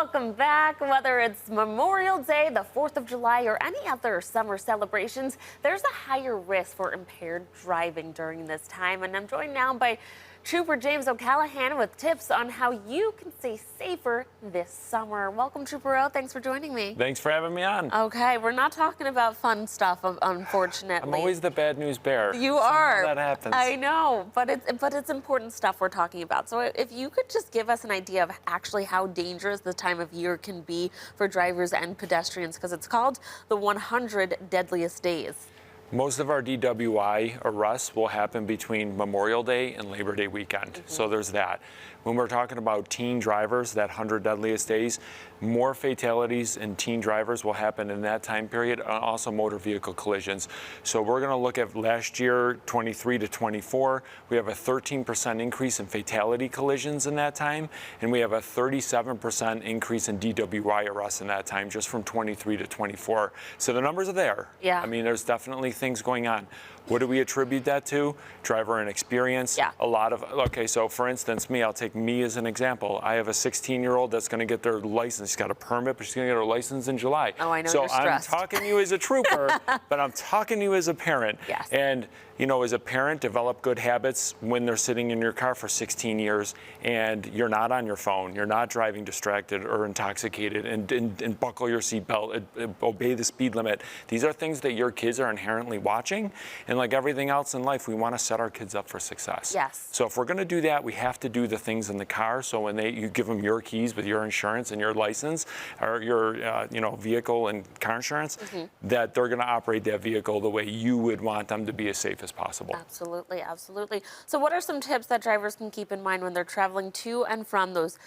Welcome back. Whether it's Memorial Day, the 4th of July, or any other summer celebrations, there's a higher risk for impaired driving during this time. And I'm joined now by Trooper James O'Callahan with tips on how you can stay safer this summer. Welcome, Trooper O. Thanks for joining me. Thanks for having me on. Okay, we're not talking about fun stuff, unfortunately. I'm always the bad news bear. You are. That happens. I know, but it's important stuff we're talking about. So if you could just give us an idea of actually how dangerous the time of year can be for drivers and pedestrians, because it's called the 100 Deadliest Days. Most of our DWI arrests will happen between Memorial Day and Labor Day weekend. So there's that. When we're talking about teen drivers, that 100 deadliest days, more fatalities in teen drivers will happen in that time period, and also motor vehicle collisions. So we're going to look at last year, 23 to 24. We have a 13% increase in fatality collisions in that time, and we have a 37% increase in DWI arrests in that time, just from 23 to 24. So the numbers are there. Yeah. I mean, there's definitely things going on. What do we attribute that to? Driver inexperience. Yeah. A lot of, okay, so for instance, I'll take me as an example. I have a 16-year-old that's going to get their license. She's got a permit, but she's going to get her license in July. Oh, I know, so you're stressed. I'm talking to you as a trooper, but I'm talking to you as a parent. Yes. And, you know, as a parent, develop good habits when they're sitting in your car for 16 years and you're not on your phone, you're not driving distracted or intoxicated, and buckle your seatbelt, obey the speed limit. These are things that your kids are inherently watching. And like everything else in life, we want to set our kids up for success. Yes. So if we're going to do that, we have to do the things in the car. So when you give them your keys with your insurance and your license, or your vehicle and car insurance, that they're going to operate that vehicle the way you would want them to be as safe as possible. Absolutely, absolutely. So what are some tips that drivers can keep in mind when they're traveling to and from those,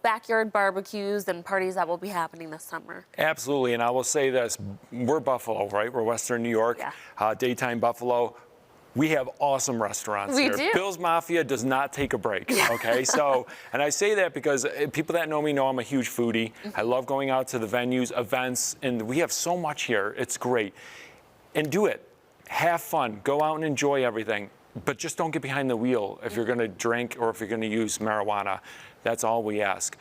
backyard barbecues and parties that will be happening this summer? Absolutely, and I will say this, we're Buffalo, right? We're Western New York, Yeah. daytime Buffalo. We have awesome restaurants We here. do. Bill's Mafia does not take a break, okay? So, and I say that because people that know me know I'm a huge foodie. I love going out to the venues, events, and we have so much here. It's great. And do it. Have fun. Go out and enjoy everything. But just don't get behind the wheel if you're going to drink or if you're going to use marijuana. That's all we ask.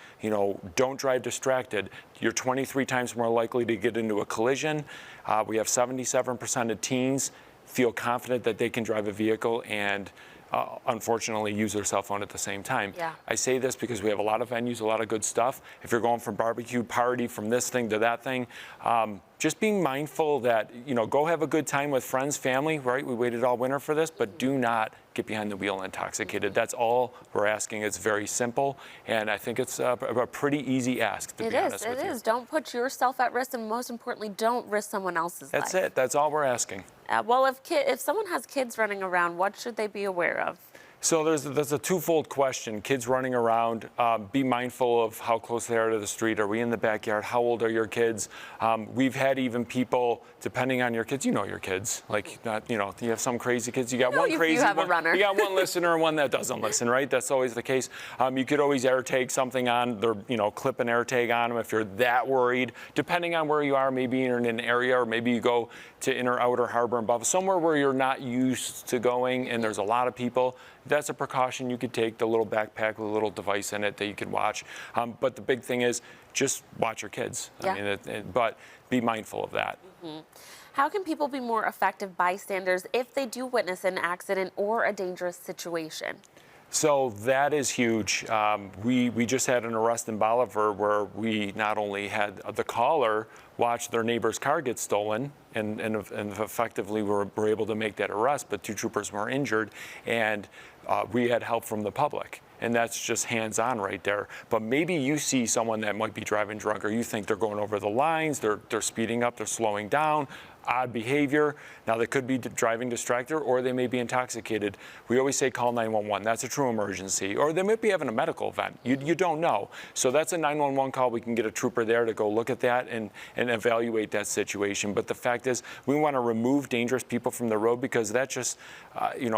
Don't drive distracted. You're 23 times more likely to get into a collision. We have 77% of teens feel confident that they can drive a vehicle and unfortunately use their cell phone at the same time. Yeah. I say this because we have a lot of venues, a lot of good stuff. If you're going from barbecue party, from this thing to that thing, just being mindful that, go have a good time with friends, family, right? We waited all winter for this, but do not get behind the wheel intoxicated. That's all we're asking. It's very simple, and I think it's a pretty easy ask, to be honest with you. It is. Don't put yourself at risk, and most importantly, don't risk someone else's life. That's it. That's all we're asking. Well, if someone has kids running around, what should they be aware of? So there's a twofold question. Kids running around, be mindful of how close they are to the street. Are we in the backyard? How old are your kids? We've had even people, depending on your kids, your kids. Like, you have some crazy kids. You got one crazy you have one. A runner. You got one listener and one that doesn't listen, right? That's always the case. You could always air tag something on their, clip an air tag on them if you're that worried. Depending on where you are, maybe you're in an area, or maybe you go to Inner Outer Harbor and Buffalo, somewhere where you're not used to going and there's a lot of people. That's a precaution you could take, the little backpack with a little device in it that you could watch. But the big thing is just watch your kids. Yeah. But be mindful of that. How can people be more effective bystanders if they do witness an accident or a dangerous situation? So that is huge. We just had an arrest in Bolivar where we not only had the caller watch their neighbor's car get stolen and effectively were able to make that arrest, but 2 troopers were injured, and we had help from the public. And that's just hands-on right there. But maybe you see someone that might be driving drunk, or you think they're going over the lines, they're speeding up, they're slowing down, odd behavior. Now, they could be driving distracted, or they may be intoxicated. We always say call 911. That's a true emergency. Or they might be having a medical event. You don't know. So that's a 911 call. We can get a trooper there to go look at that and evaluate that situation. But the fact is, we want to remove dangerous people from the road, because that just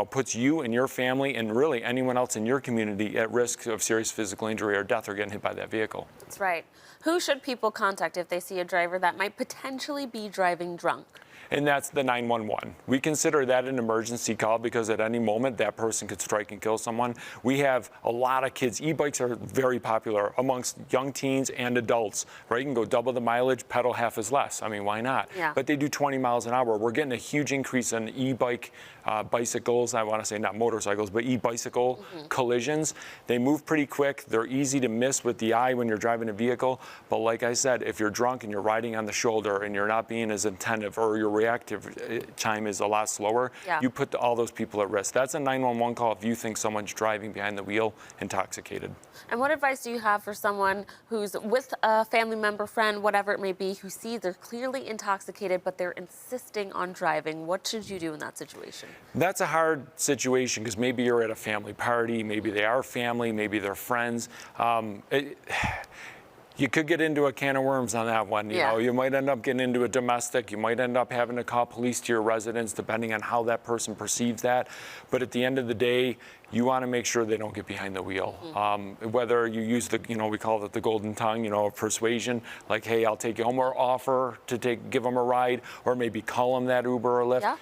puts you and your family and really anyone else in your community at risk of serious physical injury or death or getting hit by that vehicle. That's right. Who should people contact if they see a driver that might potentially be driving drunk? And that's the 911. We consider that an emergency call because at any moment that person could strike and kill someone. We have a lot of kids. E-bikes are very popular amongst young teens and adults, right? You can go double the mileage, pedal half as less. I mean, why not? Yeah. But they do 20 miles an hour. We're getting a huge increase in e-bike bicycles. I want to say not motorcycles, but e-bicycle collisions. They move pretty quick. They're easy to miss with the eye when you're driving a vehicle. But like I said, if you're drunk and you're riding on the shoulder and you're not being as attentive or your reactive time is a lot slower, you put all those people at risk. That's a 911 call if you think someone's driving behind the wheel intoxicated. And what advice do you have for someone who's with a family member, friend, whatever it may be, who sees they're clearly intoxicated, but they're insisting on driving? What should you do in that situation? That's a hard situation because maybe you're at a family party, maybe they are family, maybe they're friends. You could get into a can of worms on that one. You know, you might end up getting into a domestic. You might end up having to call police to your residence, depending on how that person perceives that. But at the end of the day, you want to make sure they don't get behind the wheel. Whether you use the, we call it the golden tongue, of persuasion, like, hey, I'll take you home, or offer to give them a ride, or maybe call them that Uber or Lyft. Yeah.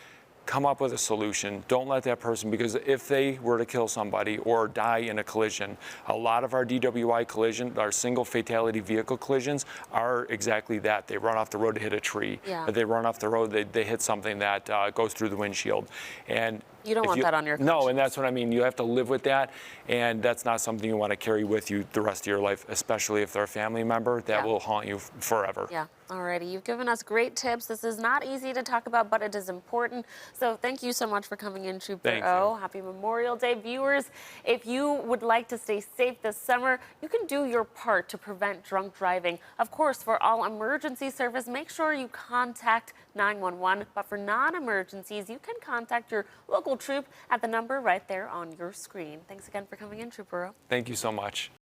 Come up with a solution. Don't let that person, because if they were to kill somebody or die in a collision, a lot of our DWI collisions, our single fatality vehicle collisions, are exactly that. They run off the road to hit a tree. Or they run off the road, they hit something that goes through the windshield. And you don't want that on your conscience. No, and that's what I mean. You have to live with that, and that's not something you want to carry with you the rest of your life, especially if they're a family member. That will haunt you forever. Yeah. Alrighty, you've given us great tips. This is not easy to talk about, but it is important. So thank you so much for coming in, Trooper O. Happy Memorial Day, viewers. If you would like to stay safe this summer, you can do your part to prevent drunk driving. Of course, for all emergency service, make sure you contact 911. But for non-emergencies, you can contact your local troop at the number right there on your screen. Thanks again for coming in, Trooper O. Thank you so much.